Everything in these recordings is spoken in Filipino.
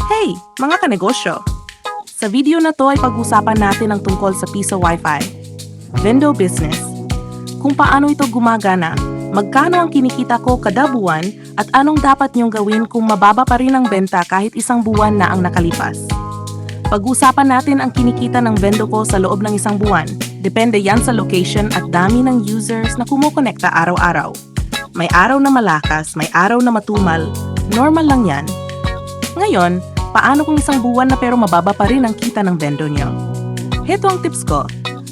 Hey, mga kanegosyo! Sa video na to ay pag-usapan natin ang tungkol sa Piso WiFi Vendo Business. Kung paano ito gumagana, magkano ang kinikita ko kada buwan, at anong dapat niyong gawin kung mababa pa rin ang benta kahit isang buwan na ang nakalipas. Pag-usapan natin ang kinikita ng vendo ko sa loob ng isang buwan. Depende yan sa location at dami ng users na kumukonekta araw-araw. May araw na malakas, may araw na matumal. Normal lang yan. Ngayon, paano kung isang buwan na pero mababa pa rin ang kita ng vendo niyo? Heto ang tips ko.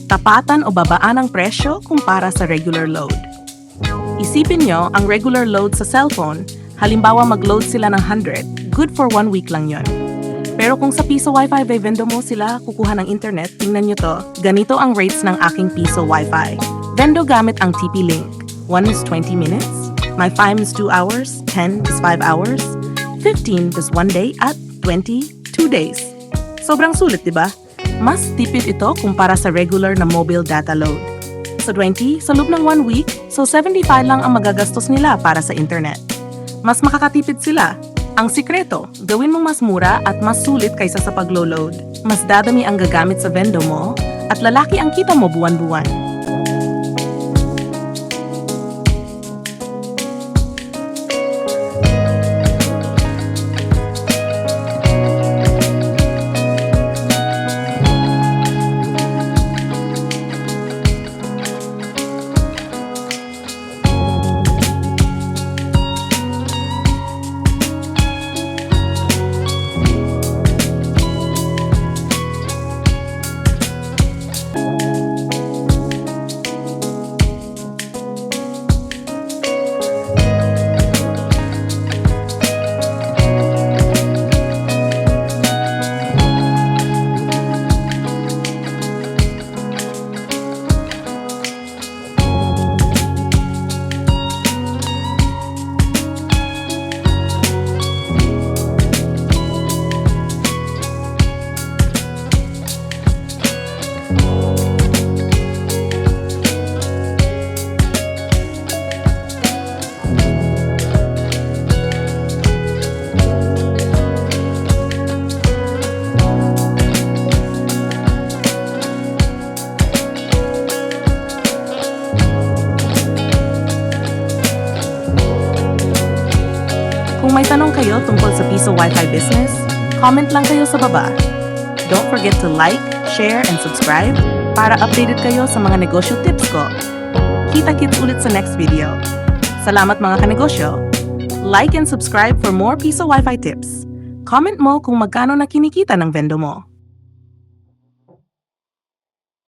Tapatan o babaan ang presyo kumpara sa regular load. Isipin nyo ang regular load sa cellphone. Halimbawa mag-load sila ng 100. Good for 1 week lang yon. Pero kung sa Piso WiFi Vendo mo sila kukuha ng internet, tingnan nyo to. Ganito ang rates ng aking Piso WiFi Vendo gamit ang TP-Link. 1 is 20 minutes. My 5 is 2 hours. 10 is 5 hours. 15 is 1 day at 20, 2 days. Sobrang sulit, di ba? Mas tipid ito kumpara sa regular na mobile data load. Sa 20, sa loob ng 1 week, so 75 lang ang magagastos nila para sa internet. Mas makakatipid sila. Ang sikreto, gawin mong mas mura at mas sulit kaysa sa paglo-load. Mas dadami ang gagamit sa vendo mo at lalaki ang kita mo buwan-buwan. Kung may tanong kayo tungkol sa Piso WiFi Business, comment lang kayo sa baba. Don't forget to like, share, and subscribe para updated kayo sa mga negosyo tips ko. Kita-kits ulit sa next video. Salamat mga kanegosyo! Like and subscribe for more Piso WiFi tips. Comment mo kung magkano na kinikita ng vendo mo.